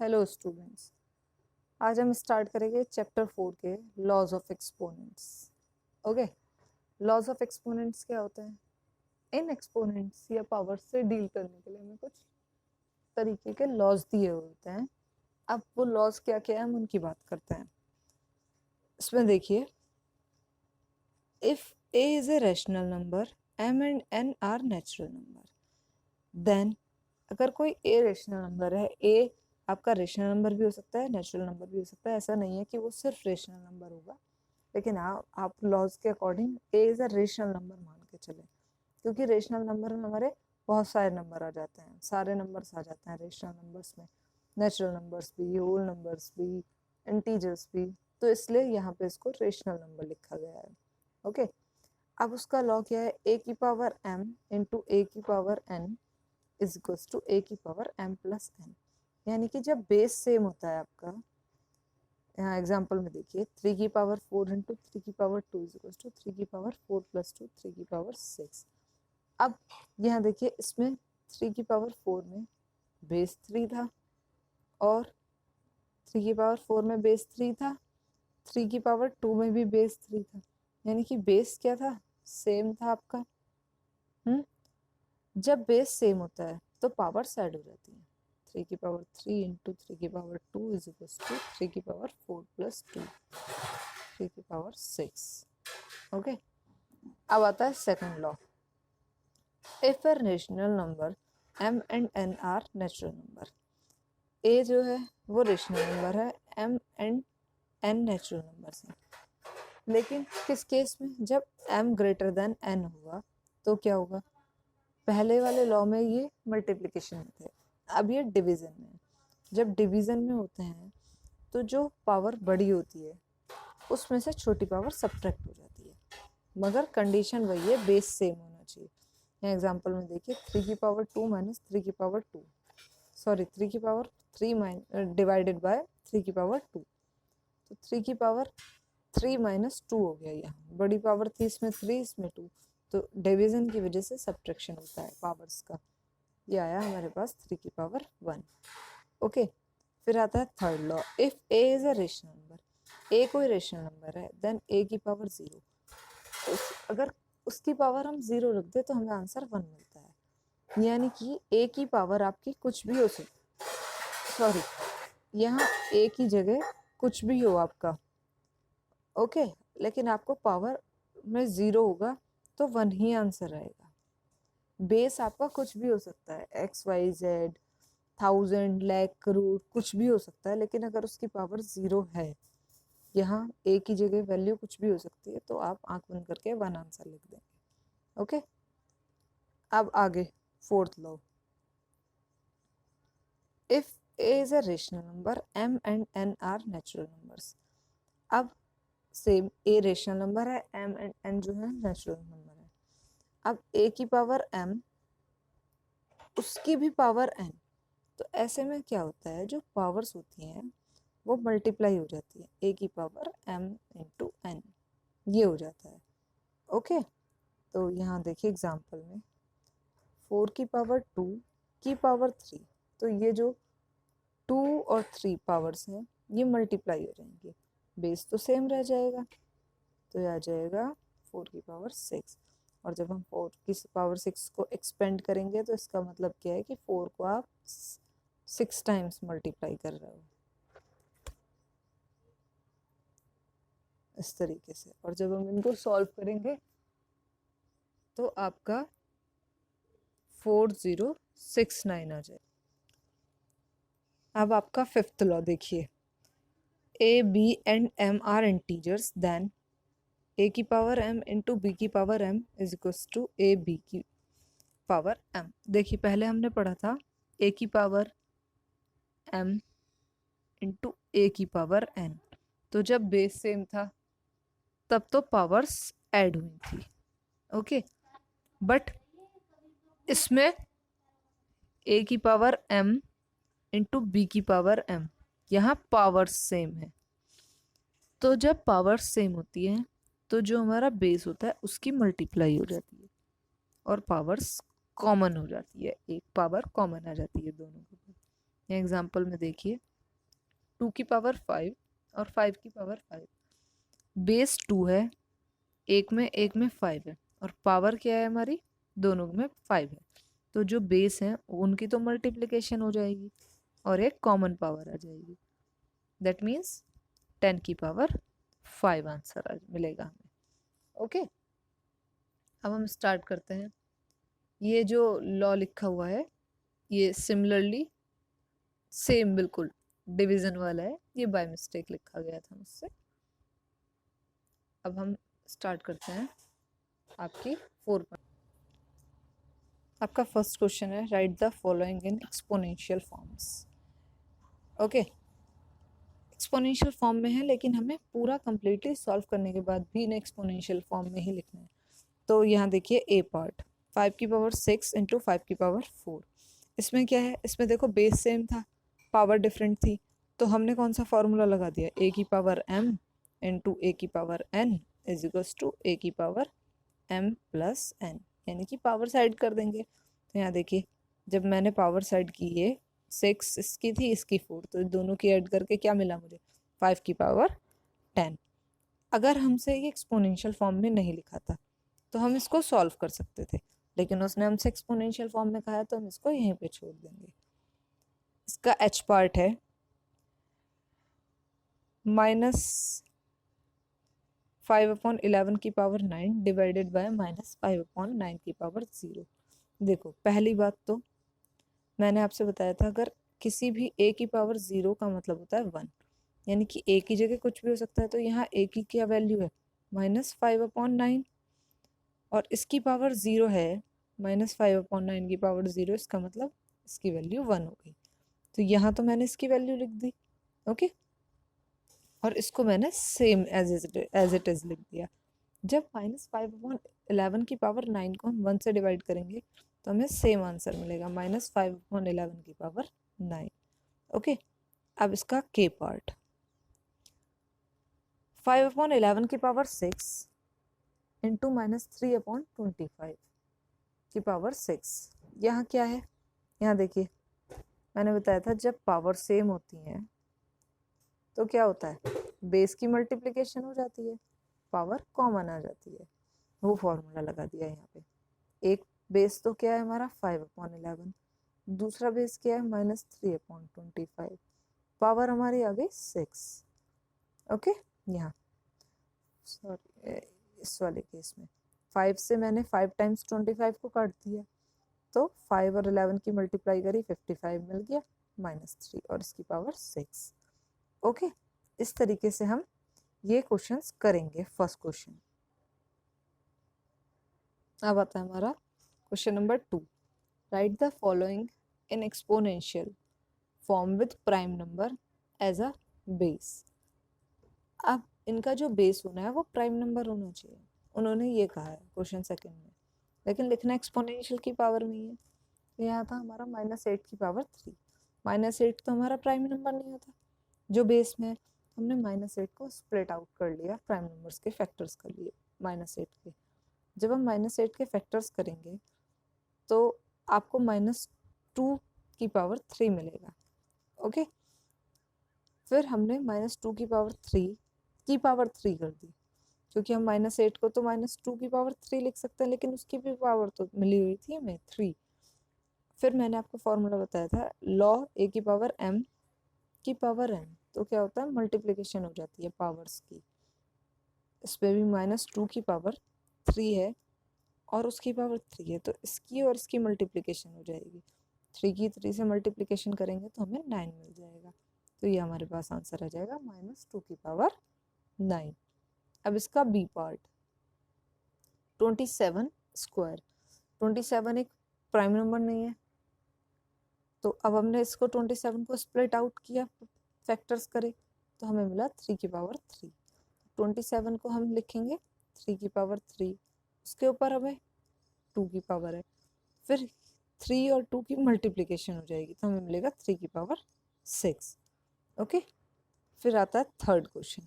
Hello students, आज हम start करेंगे चैप्टर 4 के laws of exponents. Okay, laws of exponents क्या होते हैं? इन एक्सपोनेंट्स या पावर से डील करने के लिए हमें कुछ तरीके के लॉज दिए हुए होते हैं। अब वो लॉज क्या क्या है हम उनकी बात करते हैं। इसमें देखिए, if a is a rational number, m and n are natural number, then अगर कोई a रेशनल नंबर है, a आपका रेशनल नंबर भी हो सकता है, नेचुरल नंबर भी हो सकता है। ऐसा नहीं है कि वो सिर्फ रेशनल नंबर होगा, लेकिन आप लॉज के according a is a rational number मान के चले, क्योंकि रेशनल नंबर में हमारे बहुत सारे नंबर आ जाते हैं, सारे नंबर्स आ जाते हैं रेशनल नंबर्स में, नेचुरल नंबर्स भी, होल नंबर्स भी, इंटीजर्स भी। तो इसलिए यहाँ पे इसको रेशनल नंबर लिखा गया है। ओके, अब उसका लॉ क्या है? a की पावर m इंटू a की power n is equals to a की पावर m प्लस n। यानी कि जब बेस सेम होता है आपका, यहाँ एग्जाम्पल में देखिए, 3 की पावर 4 इंटू 3 की पावर 2 इज इक्वल्स टू 3 की पावर 4 प्लस 2 3 की पावर 6। अब यहाँ देखिए, इसमें 3 की पावर 4 में बेस 3 था और 3 की पावर 4 में बेस 3 था, 3 की पावर 2 में भी बेस 3 था। यानी कि बेस क्या था? सेम था आपका। जब बेस सेम होता है तो पावर्स ऐड हो जाती है। 3 की पावर 3 इंटू 3 की पावर 2 इज इक्वल्स टू 3 की पावर 4 प्लस 2 3 की पावर 6। ओके, अब आता है second law. If a rational number m and n are natural number, a जो है वो रेशनल नंबर है, m and n natural numbers हैं। लेकिन किस केस में? जब m ग्रेटर देन n होगा तो क्या होगा? पहले वाले लॉ में ये मल्टीप्लिकेशन में थे, अब ये डिवीजन में है। जब डिवीजन में होते हैं तो जो पावर बड़ी होती है उसमें से छोटी पावर सब्ट्रैक्ट हो जाती है, मगर कंडीशन वही है, बेस सेम होना चाहिए। यहाँ एग्जांपल में देखिए, 3 की पावर 2 माइनस 3 की पावर 2, सॉरी 3 की पावर 3 डिवाइडेड बाय 3 की पावर 2, तो 3 की पावर 3 माइनस 2 हो गया। यहाँ बड़ी पावर थी, इसमें 3 इसमें 2, तो डिवीजन की वजह से सब्ट्रैक्शन होता है पावर्स का। ये आया हमारे पास 3 की पावर 1। ओके, फिर आता है third law. If a is a rational number, a कोई रेशनल नंबर है, देन a की पावर 0, अगर उसकी पावर हम 0 रख दे तो हमें आंसर 1 मिलता है। यानी कि a की पावर आपकी कुछ भी हो सकती, सॉरी, यहाँ a की जगह कुछ भी हो आपका, ओके, लेकिन आपको पावर में 0 होगा तो 1 ही आंसर आएगा। बेस आपका कुछ भी हो सकता है, x y z, 1000, lakh, crore, कुछ भी हो सकता है, लेकिन अगर उसकी पावर 0 है, यहाँ ए की जगह वैल्यू कुछ भी हो सकती है, तो आप आंख बंद करके 1 आंसर लिख देंगे। ओके, अब आगे fourth law. If a is a rational number, m and n are natural numbers. अब सेम, ए रेशनल नंबर है, m एंड n जो है नेचुरल नंबर है। अब a की पावर m, उसकी भी पावर n, तो ऐसे में क्या होता है, जो पावर्स होती हैं वो मल्टीप्लाई हो जाती है, a की पावर m इंटू n, ये हो जाता है। ओके, तो यहाँ देखिए एग्जाम्पल में 4 की पावर 2 की पावर 3, तो ये जो 2 और 3 पावर्स हैं ये मल्टीप्लाई हो जाएंगे, बेस तो सेम रह जाएगा, तो ये आ जाएगा 4 की पावर 6। और जब हम 4 की पावर 6 को एक्सपेंड करेंगे तो इसका मतलब क्या है कि 4 को आप 6 टाइम्स मल्टीप्लाई कर रहे हो, इस तरीके से। और जब हम इनको सॉल्व करेंगे तो आपका 4069 आ जाए। अब आपका फिफ्थ लॉ देखिए, A B and M are integers, then A की पावर m इंटू बी की power m is equals to A B की पावर m। देखिए पहले हमने पढ़ा था a की पावर m इंटू ए की पावर n, तो जब बेस सेम था तब तो पावर्स ऐड हुई थी। ओके, बट इसमें a की पावर m इंटू बी की पावर m, यहाँ पावर्स सेम है, तो जब पावर्स सेम होती है तो जो हमारा बेस होता है उसकी मल्टीप्लाई हो जाती है और पावर्स कॉमन हो जाती है, एक पावर कॉमन आ जाती है दोनों के ऊपर। एग्जाम्पल में देखिए, 2 की पावर 5 और 5 की पावर 5। बेस 2 है, एक में 5 है और पावर क्या है हमारी, दोनों में 5 है। तो जो बेस है उनकी तो मल्टीप्लिकेशन हो जाएगी और एक कॉमन पावर आ जाएगी। दैट मीन्स 10 की पावर 5 आंसर मिलेगा हमें। ओके, अब हम स्टार्ट करते हैं। ये जो लॉ लिखा हुआ है ये सिमिलरली सेम बिल्कुल डिवीजन वाला है, ये बाय मिस्टेक लिखा गया था मुझसे। अब हम स्टार्ट करते हैं आपकी 4 पॉइंट। आपका फर्स्ट क्वेश्चन है, right the following in exponential forms. Okay, exponential form में है लेकिन हमें पूरा कंप्लीटली सॉल्व करने के बाद भी इन एक्सपोनेंशियल फॉर्म में ही लिखना है। तो यहाँ देखिए ए पार्ट 5 की पावर 6 इंटू 5 की पावर 4। इसमें क्या है, इसमें देखो बेस सेम था, पावर डिफरेंट थी, तो हमने कौन सा फॉर्मूला लगा दिया, ए की पावर m इंटू ए की power n is equals to A की पावर m प्लस n, यानी कि पावर साइड कर देंगे। तो यहाँ देखिए जब मैंने पावर साइड की, ये 6 इसकी थी, इसकी 4, तो दोनों की ऐड करके क्या मिला मुझे, 5 की पावर 10। अगर हमसे ये एक्सपोनेंशियल फॉर्म में नहीं लिखा था तो हम इसको सॉल्व कर सकते थे, लेकिन उसने हमसे एक्सपोनेंशियल फॉर्म में कहा है तो हम इसको यहीं पे छोड़ देंगे। इसका एच पार्ट है -5/11 की पावर 9 डिवाइडेड बाय -5/9 की पावर 0। देखो पहली बात तो मैंने आपसे बताया था, अगर किसी भी a की पावर 0 का मतलब होता है 1, यानी कि a की जगह कुछ भी हो सकता है। तो यहाँ a की क्या वैल्यू है, -5/9 और इसकी पावर 0 है, -5/9 की पावर 0, इसका मतलब इसकी वैल्यू 1 हो गई। तो यहाँ तो मैंने इसकी वैल्यू लिख दी। ओके, और इसको मैंने सेम एज इट इज लिख दिया। जब -5/11 की पावर 9 को हम 1 से डिवाइड करेंगे तो हमें सेम आंसर मिलेगा, -5/11 की पावर 9। ओके, अब इसका के पार्ट 5/11 की पावर 6 इंटू -3/25 की पावर 6। यहाँ क्या है, यहाँ देखिए मैंने बताया था जब पावर सेम होती है तो क्या होता है, बेस की मल्टीप्लिकेशन हो जाती है, पावर कॉमन आ जाती है। वो फॉर्मूला लगा दिया यहाँ पे। एक बेस तो क्या है हमारा 5/11, दूसरा बेस क्या है -3/25, पावर हमारी आ गई 6। ओके, यहाँ सॉरी इस वाले केस में 5 से मैंने 5 टाइम्स 25 को काट दिया, तो 5 और 11 की मल्टीप्लाई करी 55 मिल गया, -3 और इसकी पावर 6। ओके, इस तरीके से हम ये क्वेश्चंस करेंगे फर्स्ट क्वेश्चन। अब आता है हमारा question number 2, write the following in exponential form with prime number as a base. अब इनका जो बेस होना है वो प्राइम नंबर होना चाहिए, उन्होंने ये कहा है क्वेश्चन सेकंड में, लेकिन लिखना एक्सपोनेंशियल की पावर में ही है। तो यहाँ था हमारा -8 की पावर 3। -8 तो हमारा प्राइम नंबर नहीं होता जो बेस में है, हमने -8 को स्प्लिट आउट कर लिया, प्राइम नंबर्स के फैक्टर्स कर लिए -8 के। जब हम -8 के फैक्टर्स करेंगे तो आपको -2 की पावर 3 मिलेगा। ओके, फिर हमने -2 की पावर 3 की पावर 3 कर दी, क्योंकि हम -8 को तो -2 की पावर 3 लिख सकते हैं, लेकिन उसकी भी पावर तो मिली हुई थी हमें 3। फिर मैंने आपको फॉर्मूला बताया था, लॉ a की पावर m की पावर n, तो क्या होता है मल्टीप्लिकेशन हो जाती है पावर्स की। इस पे भी -2 की पावर 3 है और उसकी पावर 3 है, तो इसकी और इसकी मल्टीप्लिकेशन हो जाएगी। 3 की 3 से मल्टीप्लिकेशन करेंगे तो हमें 9 मिल जाएगा। तो ये हमारे पास आंसर आ जाएगा -2 की पावर 9। अब इसका बी पार्ट 27 स्क्वायर। 27 एक प्राइम नंबर नहीं है, तो अब हमने इसको 27 को स्प्लिट आउट किया, फैक्टर्स करे, तो हमें मिला 3 की पावर 3। 27 को हम लिखेंगे 3 की पावर 3, उसके ऊपर हमें 2 की पावर है, फिर 3 और 2 की मल्टीप्लिकेशन हो जाएगी तो हमें मिलेगा 3 की पावर 6। ओके, फिर आता है थर्ड क्वेश्चन।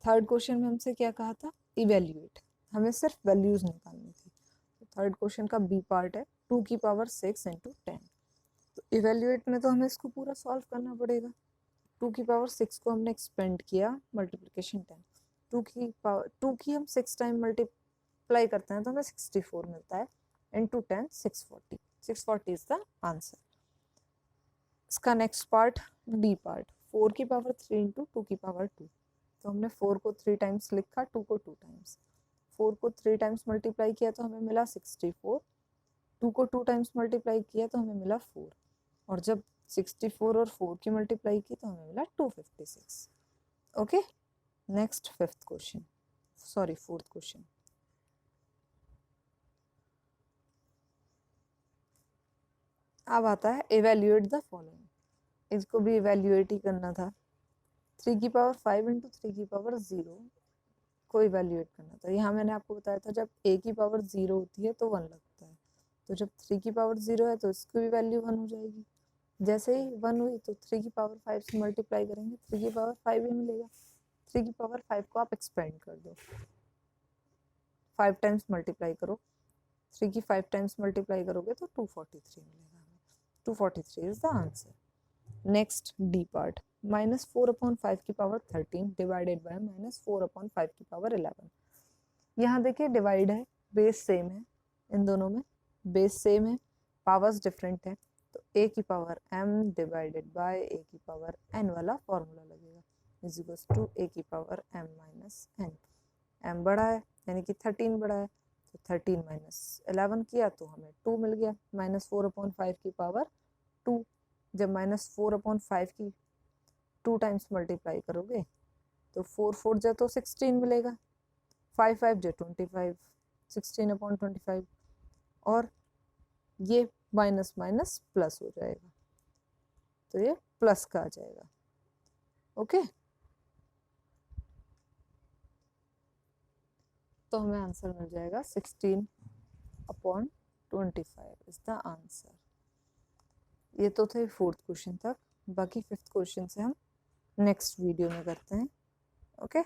थर्ड क्वेश्चन में हमसे क्या कहा था, इवेल्युएट, हमें सिर्फ वैल्यूज निकालनी थी। तो थर्ड क्वेश्चन का बी पार्ट है 2 की पावर 6 इंटू 10। तो इवेल्युएट में तो हमें इसको पूरा सॉल्व करना पड़ेगा। 2 की पावर 6 को हमने एक्सपेंड किया मल्टीप्लिकेशन 10, 2 की हम 6 टाइम मल्टीप्लाई करते हैं तो हमें 64 मिलता है, इंटू 10 640, 640 इज द आंसर। इसका नेक्स्ट पार्ट डी पार्ट, 4 की पावर 3 इंटू 2 की पावर 2, तो हमने 4 को 3 टाइम्स लिखा, 2 को 2 टाइम्स, 4 को 3 टाइम्स मल्टीप्लाई किया तो हमें मिला 64, 2 को 2 टाइम्स मल्टीप्लाई किया तो हमें मिला 4, और जब 64 और 4 की मल्टीप्लाई की तो हमें मिला 256। Okay, next fifth question, sorry fourth question. अब आता है इवेल्युएट द फॉलोइंग, इसको भी इवेल्युएट ही करना था। 3 की पावर 5 इंटू 3 की पावर 0 को इवेल्युएट करना था। यहाँ मैंने आपको बताया था जब a की पावर 0 होती है तो 1 लगता है, तो जब 3 की पावर 0 है तो इसकी भी वैल्यू 1 हो जाएगी। जैसे ही 1 हुई तो 3 की पावर 5 से मल्टीप्लाई करेंगे, 3 की पावर 5 ही मिलेगा। 3 की पावर 5 को आप एक्सपेंड कर दो, 5 टाइम्स मल्टीप्लाई करो, 3 की 5 टाइम्स मल्टीप्लाई करोगे तो 243 मिलेगा। 243 is the answer. Next D part, -4/5 की पावर 13 डिवाइडेड बाय -4/5 की पावर 11। यहाँ देखिए डिवाइड है, बेस सेम है, इन दोनों में बेस सेम है, पावर्स डिफरेंट है, तो a की power m divided by a की पावर n वाला फॉर्मूला लगेगा, इज इक्वल्स टू a की power m minus n। m बड़ा है यानी कि 13 बड़ा है, तो 13 माइनस 11 किया तो हमें 2 मिल गया, -4/5 की पावर 2। जब -4/5 की 2 टाइम्स मल्टीप्लाई करोगे तो 4 4 जा तो 16 मिलेगा, 5 5 जो 25, 16/25, और ये माइनस माइनस प्लस हो जाएगा, तो ये प्लस का आ जाएगा। ओके, तो हमें आंसर मिल जाएगा 16/25 इज द आंसर। ये तो थे फोर्थ क्वेश्चन तक, बाकी फिफ्थ क्वेश्चन से हम नेक्स्ट वीडियो में करते हैं। ओके।